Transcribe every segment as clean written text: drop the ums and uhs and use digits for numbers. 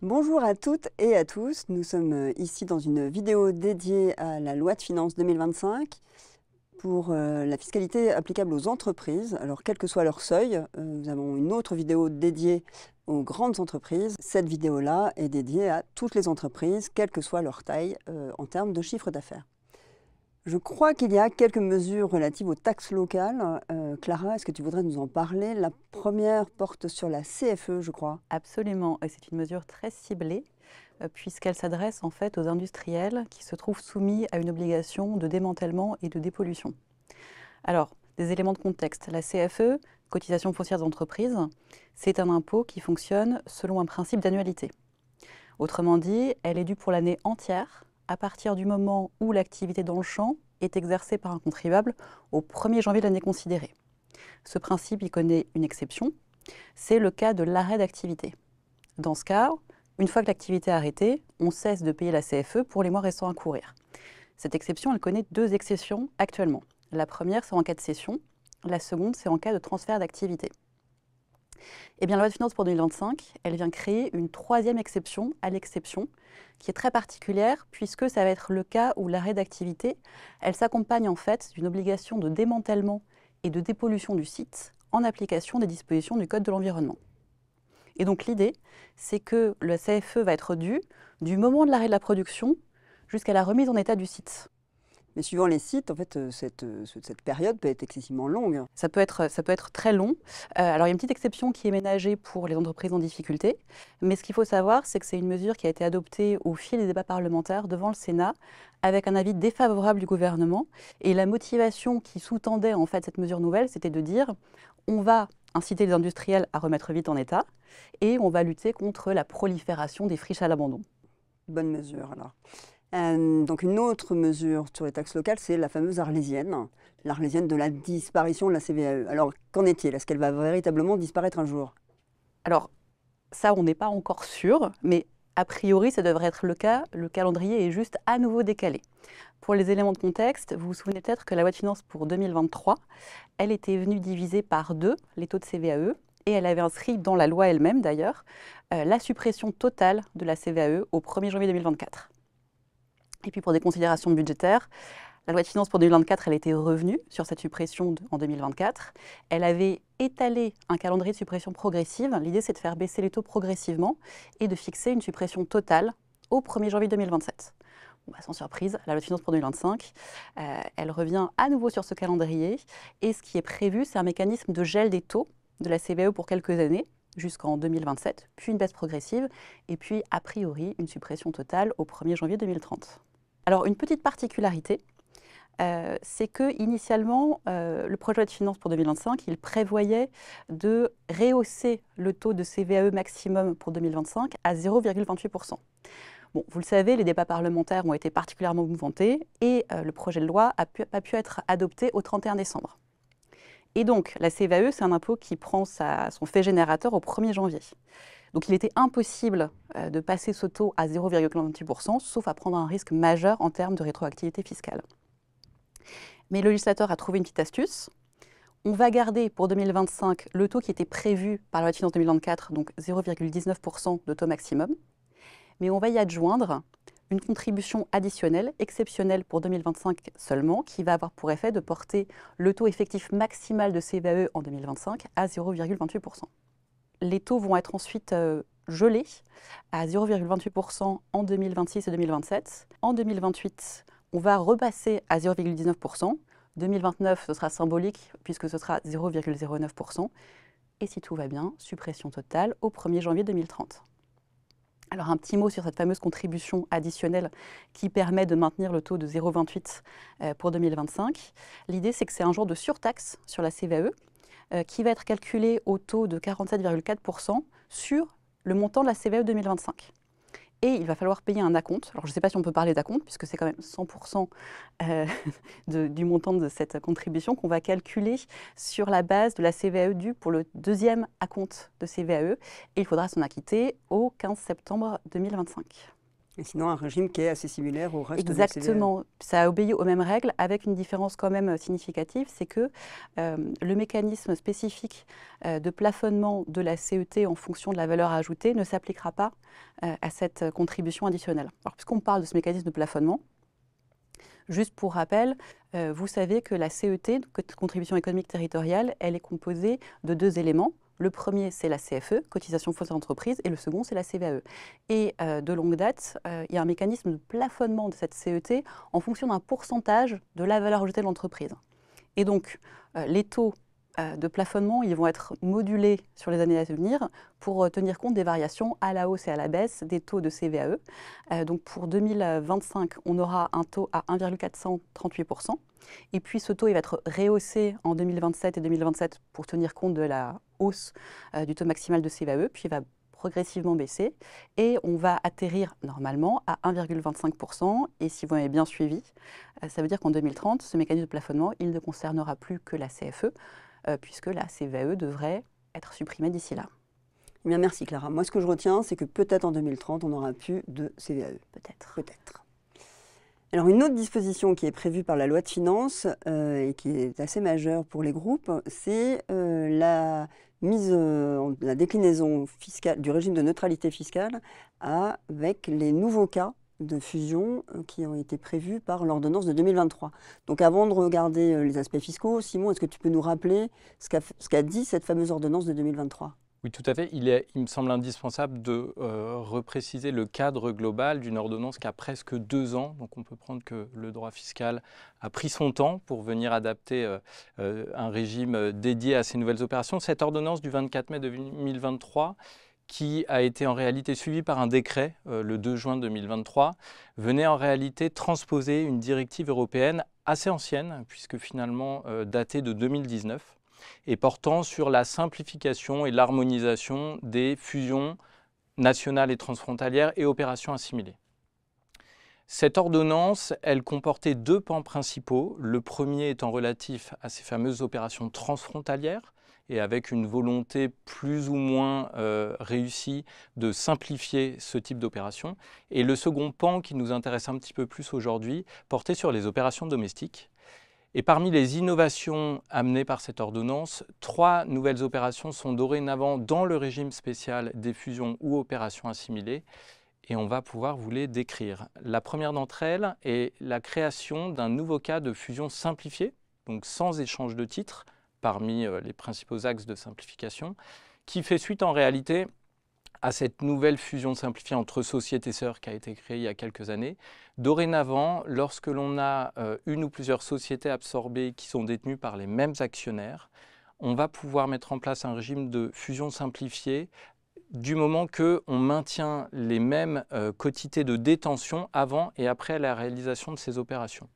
Bonjour à toutes et à tous, nous sommes ici dans une vidéo dédiée à la loi de finances 2025 pour la fiscalité applicable aux entreprises. Alors quel que soit leur seuil, nous avons une autre vidéo dédiée aux grandes entreprises. Cette vidéo-là est dédiée à toutes les entreprises, quelle que soit leur taille en termes de chiffre d'affaires. Je crois qu'il y a quelques mesures relatives aux taxes locales. Clara, est-ce que tu voudrais nous en parler? La première porte sur la CFE, je crois. Absolument, et c'est une mesure très ciblée puisqu'elle s'adresse en fait aux industriels qui se trouvent soumis à une obligation de démantèlement et de dépollution. Alors, des éléments de contexte. La CFE, cotisation foncière d'entreprise, c'est un impôt qui fonctionne selon un principe d'annualité. Autrement dit, elle est due pour l'année entière à partir du moment où l'activité dans le champ est exercée par un contribuable au 1er janvier de l'année considérée. Ce principe, il connaît une exception, c'est le cas de l'arrêt d'activité. Dans ce cas, une fois que l'activité est arrêtée, on cesse de payer la CFE pour les mois restants à courir. Cette exception, elle connaît deux exceptions actuellement. La première, c'est en cas de cession. La seconde, c'est en cas de transfert d'activité. Eh bien, la loi de finances pour 2025, elle vient créer une troisième exception à l'exception, qui est très particulière, puisque ça va être le cas où l'arrêt d'activité, elle s'accompagne en fait d'une obligation de démantèlement et de dépollution du site en application des dispositions du Code de l'environnement. Et donc l'idée, c'est que le CFE va être dû du moment de l'arrêt de la production jusqu'à la remise en état du site. Mais suivant les sites, en fait, cette période peut être excessivement longue. Ça peut être très long. Alors il y a une petite exception qui est ménagée pour les entreprises en difficulté, mais ce qu'il faut savoir, c'est que c'est une mesure qui a été adoptée au fil des débats parlementaires devant le Sénat, avec un avis défavorable du gouvernement. Et la motivation qui sous-tendait en fait cette mesure nouvelle, c'était de dire on va inciter les industriels à remettre vite en état et on va lutter contre la prolifération des friches à l'abandon. Bonne mesure, alors. Donc une autre mesure sur les taxes locales, c'est la fameuse l'Arlésienne de la disparition de la CVAE. Alors qu'en est-il? Est-ce qu'elle va véritablement disparaître un jour? Alors ça, on n'est pas encore sûr, mais a priori, ça devrait être le cas. Le calendrier est juste à nouveau décalé. Pour les éléments de contexte, vous vous souvenez peut-être que la loi de finances pour 2023, elle était venue diviser par 2 les taux de CVAE et elle avait inscrit dans la loi elle-même d'ailleurs la suppression totale de la CVAE au 1er janvier 2024. Et puis pour des considérations budgétaires, la loi de finances pour 2024, elle était revenue sur cette suppression en 2024. Elle avait étalé un calendrier de suppression progressive. L'idée, c'est de faire baisser les taux progressivement et de fixer une suppression totale au 1er janvier 2027. Bon, sans surprise, la loi de finances pour 2025, elle revient à nouveau sur ce calendrier. Et ce qui est prévu, c'est un mécanisme de gel des taux de la CVAE pour quelques années, jusqu'en 2027, puis une baisse progressive, et puis, a priori, une suppression totale au 1er janvier 2030. Alors, une petite particularité, c'est que initialement, le projet de loi de finances pour 2025, il prévoyait de rehausser le taux de CVAE maximum pour 2025 à 0,28%. Bon, vous le savez, les débats parlementaires ont été particulièrement mouvementés et le projet de loi n'a pas pu être adopté au 31 décembre. Et donc, la CVAE, c'est un impôt qui prend son fait générateur au 1er janvier. Donc il était impossible de passer ce taux à 0,28%, sauf à prendre un risque majeur en termes de rétroactivité fiscale. Mais le législateur a trouvé une petite astuce. On va garder pour 2025 le taux qui était prévu par la loi de finances 2024, donc 0,19% de taux maximum. Mais on va y adjoindre une contribution additionnelle, exceptionnelle pour 2025 seulement, qui va avoir pour effet de porter le taux effectif maximal de CVAE en 2025 à 0,28%. Les taux vont être ensuite gelés à 0,28% en 2026 et 2027. En 2028, on va repasser à 0,19%. 2029, ce sera symbolique puisque ce sera 0,09%. Et si tout va bien, suppression totale au 1er janvier 2030. Alors un petit mot sur cette fameuse contribution additionnelle qui permet de maintenir le taux de 0,28 pour 2025. L'idée, c'est que c'est un genre de surtaxe sur la CVAE qui va être calculé au taux de 47,4% sur le montant de la CVAE 2025. Et il va falloir payer un acompte. Alors je ne sais pas si on peut parler d'acompte, puisque c'est quand même 100% du montant de cette contribution qu'on va calculer sur la base de la CVAE due pour le deuxième acompte de CVAE. Et il faudra s'en acquitter au 15 septembre 2025. Et sinon, un régime qui est assez similaire au reste de la CVAE. Exactement, ça obéit aux mêmes règles, avec une différence quand même significative, c'est que le mécanisme spécifique de plafonnement de la CET en fonction de la valeur ajoutée ne s'appliquera pas à cette contribution additionnelle. Alors, puisqu'on parle de ce mécanisme de plafonnement, juste pour rappel, vous savez que la CET, contribution économique territoriale, elle est composée de 2 éléments. Le premier, c'est la CFE, cotisation foncière d'entreprise, et le second, c'est la CVAE. Et de longue date, il y a un mécanisme de plafonnement de cette CET en fonction d'un pourcentage de la valeur ajoutée de l'entreprise. Et donc, les taux de plafonnement, ils vont être modulés sur les années à venir pour tenir compte des variations à la hausse et à la baisse des taux de CVAE. Donc pour 2025, on aura un taux à 1,438%. Et puis ce taux il va être rehaussé en 2027 et 2027 pour tenir compte de la hausse du taux maximal de CVAE, puis il va progressivement baisser et on va atterrir normalement à 1,25%. Et si vous m'avez bien suivi, ça veut dire qu'en 2030, ce mécanisme de plafonnement, il ne concernera plus que la CFE, puisque la CVAE devrait être supprimée d'ici là. Eh bien, merci Clara. Moi, ce que je retiens, c'est que peut-être en 2030, on n'aura plus de CVAE. Peut-être. Peut-être. Alors, une autre disposition qui est prévue par la loi de finances et qui est assez majeure pour les groupes, c'est la déclinaison fiscale du régime de neutralité fiscale avec les nouveaux cas de fusion qui ont été prévus par l'ordonnance de 2023. Donc avant de regarder les aspects fiscaux, Simon, est-ce que tu peux nous rappeler ce qu'a dit cette fameuse ordonnance de 2023 ? Oui, tout à fait. Il me semble indispensable de repréciser le cadre global d'une ordonnance qui a presque 2 ans. Donc on peut prendre que le droit fiscal a pris son temps pour venir adapter un régime dédié à ces nouvelles opérations. Cette ordonnance du 24 mai 2023, qui a été en réalité suivie par un décret le 2 juin 2023, venait en réalité transposer une directive européenne assez ancienne, puisque finalement datée de 2019. Et portant sur la simplification et l'harmonisation des fusions nationales et transfrontalières et opérations assimilées. Cette ordonnance, elle comportait 2 pans principaux. Le premier étant relatif à ces fameuses opérations transfrontalières et avec une volonté plus ou moins réussie de simplifier ce type d'opération. Et le second pan qui nous intéresse un petit peu plus aujourd'hui portait sur les opérations domestiques. Et parmi les innovations amenées par cette ordonnance, 3 nouvelles opérations sont dorénavant dans le régime spécial des fusions ou opérations assimilées, et on va pouvoir vous les décrire. La première d'entre elles est la création d'un nouveau cas de fusion simplifiée, donc sans échange de titres, parmi les principaux axes de simplification, qui fait suite en réalité à cette nouvelle fusion simplifiée entre sociétés sœurs qui a été créée il y a quelques années. Dorénavant, lorsque l'on a une ou plusieurs sociétés absorbées qui sont détenues par les mêmes actionnaires, on va pouvoir mettre en place un régime de fusion simplifiée du moment qu'on maintient les mêmes quotités de détention avant et après la réalisation de ces opérations.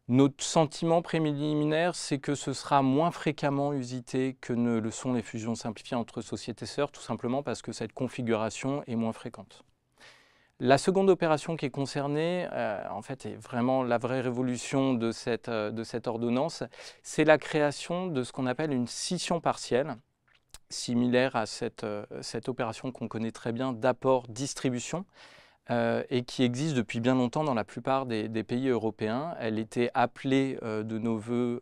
Notre sentiment préliminaire, c'est que ce sera moins fréquemment usité que ne le sont les fusions simplifiées entre sociétés sœurs, tout simplement parce que cette configuration est moins fréquente. La seconde opération qui est concernée, en fait, est vraiment la vraie révolution de cette ordonnance, c'est la création de ce qu'on appelle une scission partielle, similaire à cette opération qu'on connaît très bien d'apport-distribution, et qui existe depuis bien longtemps dans la plupart des pays européens. Elle était appelée de nos voeux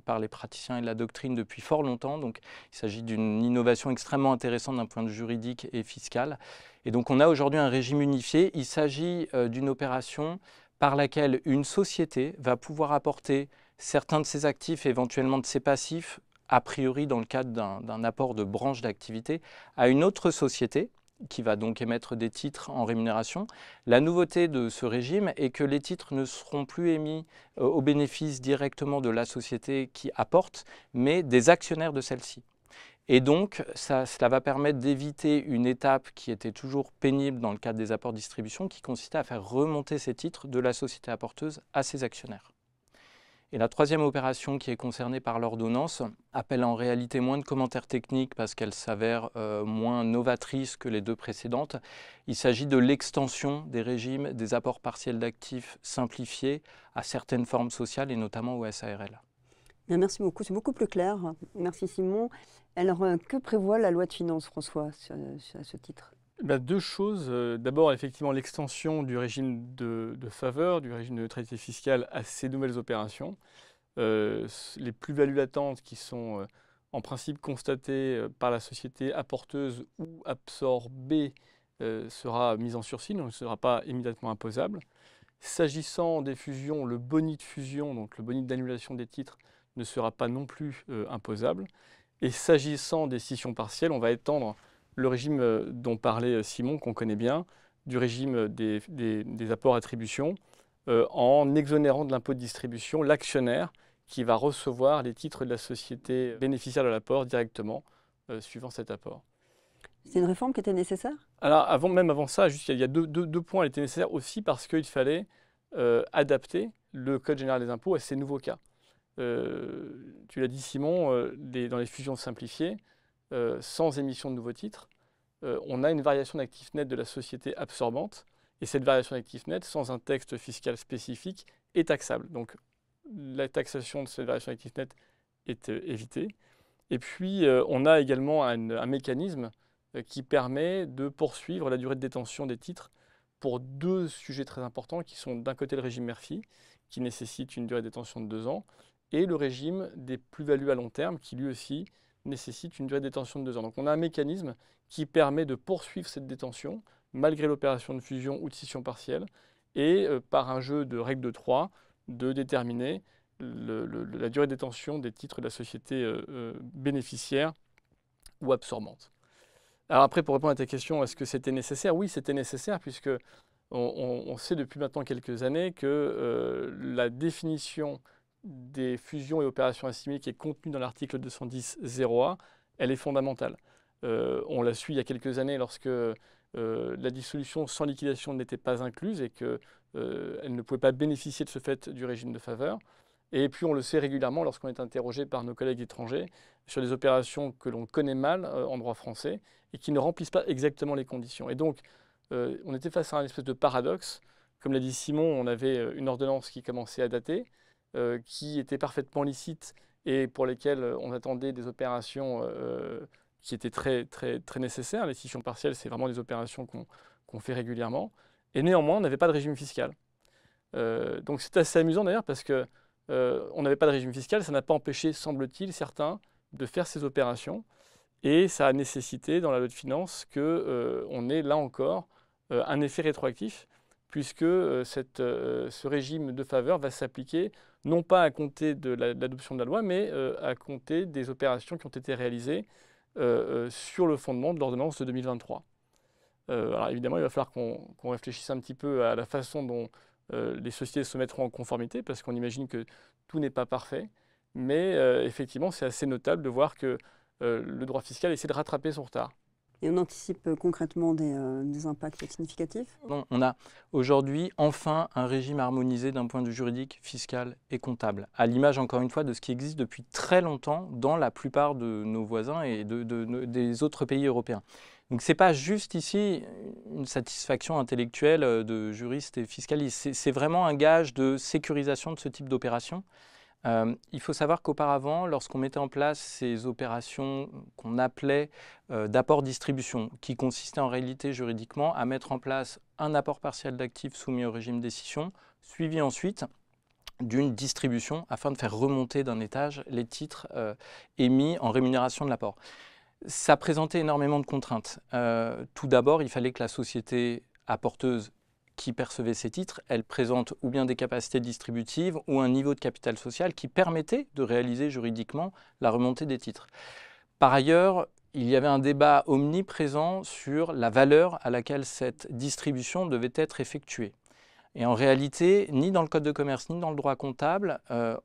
par les praticiens et de la doctrine depuis fort longtemps. Donc, il s'agit d'une innovation extrêmement intéressante d'un point de vue juridique et fiscal. Et donc, on a aujourd'hui un régime unifié. Il s'agit d'une opération par laquelle une société va pouvoir apporter certains de ses actifs et éventuellement de ses passifs, a priori dans le cadre d'un apport de branche d'activité, à une autre société, qui va donc émettre des titres en rémunération. La nouveauté de ce régime est que les titres ne seront plus émis au bénéfice directement de la société qui apporte, mais des actionnaires de celle-ci. Et donc, cela va permettre d'éviter une étape qui était toujours pénible dans le cadre des apports-distribution, qui consistait à faire remonter ces titres de la société apporteuse à ses actionnaires. Et la troisième opération qui est concernée par l'ordonnance appelle en réalité moins de commentaires techniques parce qu'elle s'avère moins novatrice que les 2 précédentes. Il s'agit de l'extension des régimes des apports partiels d'actifs simplifiés à certaines formes sociales et notamment aux SARL. Bien, merci beaucoup, c'est beaucoup plus clair. Merci Simon. Alors, que prévoit la loi de finances, François, à ce titre ? Deux choses. D'abord, effectivement, l'extension du régime de faveur, du régime de neutralité fiscale à ces nouvelles opérations. Les plus-values latentes qui sont en principe constatées par la société apporteuse ou absorbée sera mise en sursis, donc ne sera pas immédiatement imposable. S'agissant des fusions, le boni de fusion, donc le boni d'annulation des titres, ne sera pas non plus imposable. Et s'agissant des scissions partielles, on va étendre le régime dont parlait Simon, qu'on connaît bien, du régime des apports-attributions, en exonérant de l'impôt de distribution l'actionnaire qui va recevoir les titres de la société bénéficiaire de l'apport directement, suivant cet apport. C'est une réforme qui était nécessaire? Alors, avant ça, juste, il y a deux points. Elle était nécessaire aussi parce qu'il fallait adapter le Code général des impôts à ces nouveaux cas. Tu l'as dit, Simon, dans les fusions simplifiées, sans émission de nouveaux titres, on a une variation d'actifs nets de la société absorbante. Et cette variation d'actifs nets, sans un texte fiscal spécifique, est taxable. Donc, la taxation de cette variation d'actifs nets est évitée. Et puis, on a également un mécanisme qui permet de poursuivre la durée de détention des titres pour deux sujets très importants qui sont d'un côté le régime Murphy, qui nécessite une durée de détention de 2 ans, et le régime des plus-values à long terme, qui lui aussi nécessite une durée de détention de 2 ans. Donc on a un mécanisme qui permet de poursuivre cette détention, malgré l'opération de fusion ou de scission partielle, et par un jeu de règles de 3, de déterminer la durée de détention des titres de la société bénéficiaire ou absorbante. Alors après, pour répondre à ta question, est-ce que c'était nécessaire? Oui, c'était nécessaire, puisque on sait depuis maintenant quelques années que la définition des fusions et opérations assimilées qui est contenue dans l'article 210.0a, elle est fondamentale. On l'a su il y a quelques années lorsque la dissolution sans liquidation n'était pas incluse et qu'elle ne pouvait pas bénéficier de ce fait du régime de faveur. Et puis on le sait régulièrement lorsqu'on est interrogé par nos collègues étrangers sur des opérations que l'on connaît mal en droit français et qui ne remplissent pas exactement les conditions. Et donc on était face à un espèce de paradoxe. Comme l'a dit Simon, on avait une ordonnance qui commençait à dater, qui était parfaitement licite et pour lesquelles on attendait des opérations qui étaient très, très, très nécessaires. Les scissions partielles, c'est vraiment des opérations qu'on fait régulièrement. Et néanmoins, on n'avait pas de régime fiscal. Donc c'est assez amusant d'ailleurs parce que on n'avait pas de régime fiscal, ça n'a pas empêché, semble-t-il, certains de faire ces opérations. Et ça a nécessité dans la loi de finances qu'on ait là encore un effet rétroactif, puisque ce régime de faveur va s'appliquer non pas à compter de l'adoption de la loi, mais à compter des opérations qui ont été réalisées sur le fondement de l'ordonnance de 2023. Alors évidemment, il va falloir qu'on réfléchisse un petit peu à la façon dont les sociétés se mettront en conformité, parce qu'on imagine que tout n'est pas parfait. Mais effectivement, c'est assez notable de voir que le droit fiscal essaie de rattraper son retard. Et on anticipe concrètement des impacts significatifs? On a aujourd'hui enfin un régime harmonisé d'un point de vue juridique, fiscal et comptable, à l'image encore une fois de ce qui existe depuis très longtemps dans la plupart de nos voisins et des autres pays européens. Donc ce n'est pas juste ici une satisfaction intellectuelle de juristes et fiscalistes, c'est vraiment un gage de sécurisation de ce type d'opération. Il faut savoir qu'auparavant, lorsqu'on mettait en place ces opérations qu'on appelait d'apport-distribution, qui consistaient en réalité juridiquement à mettre en place un apport partiel d'actifs soumis au régime des scissions, suivi ensuite d'une distribution afin de faire remonter d'un étage les titres émis en rémunération de l'apport. Ça présentait énormément de contraintes. Tout d'abord, il fallait que la société apporteuse qui percevait ces titres, elle présente ou bien des capacités distributives ou un niveau de capital social qui permettait de réaliser juridiquement la remontée des titres. Par ailleurs, il y avait un débat omniprésent sur la valeur à laquelle cette distribution devait être effectuée. Et en réalité, ni dans le Code de commerce, ni dans le droit comptable,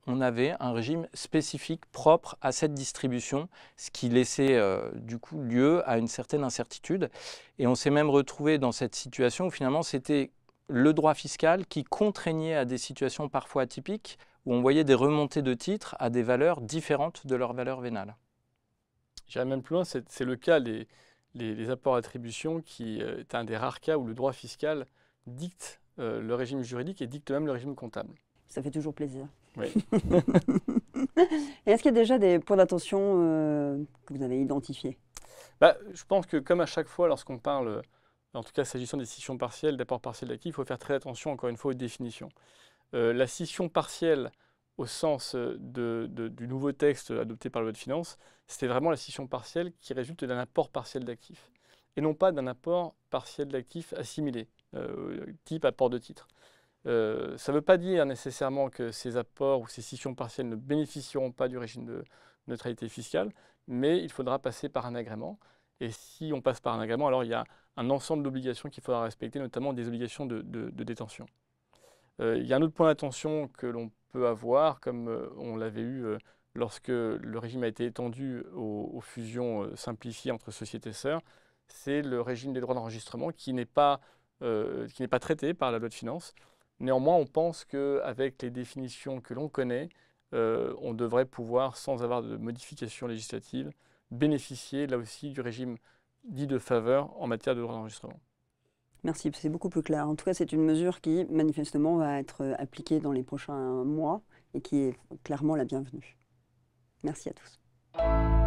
on avait un régime spécifique propre à cette distribution, ce qui laissait du coup lieu à une certaine incertitude. Et on s'est même retrouvé dans cette situation où finalement c'était le droit fiscal qui contraignait à des situations parfois atypiques, où on voyait des remontées de titres à des valeurs différentes de leur valeur vénale. J'irai même plus loin, c'est le cas les apports-attributions qui est un des rares cas où le droit fiscal dicte le régime juridique et dicte même le régime comptable. Ça fait toujours plaisir. Oui. Et est-ce qu'il y a déjà des points d'attention que vous avez identifiés? Je pense que comme à chaque fois lorsqu'on parle en tout cas s'agissant des scissions partielles, d'apport partiel d'actifs, il faut faire très attention encore une fois aux définitions. La scission partielle au sens du nouveau texte adopté par la loi de finances, c'était vraiment la scission partielle qui résulte d'un apport partiel d'actifs et non pas d'un apport partiel d'actifs assimilé, type apport de titres. Ça ne veut pas dire nécessairement que ces apports ou ces scissions partielles ne bénéficieront pas du régime de neutralité fiscale, mais il faudra passer par un agrément. Et si on passe par un agrément, alors il y a un ensemble d'obligations qu'il faudra respecter, notamment des obligations de détention. Il y a un autre point d'attention que l'on peut avoir, comme on l'avait eu lorsque le régime a été étendu aux fusions simplifiées entre sociétés sœurs, c'est le régime des droits d'enregistrement qui n'est pas traité par la loi de finances. Néanmoins, on pense qu'avec les définitions que l'on connaît, on devrait pouvoir, sans avoir de modification législative, bénéficier là aussi du régime dit de faveur en matière de droits d'enregistrement. Merci, c'est beaucoup plus clair. En tout cas, c'est une mesure qui, manifestement, va être appliquée dans les prochains mois et qui est clairement la bienvenue. Merci à tous.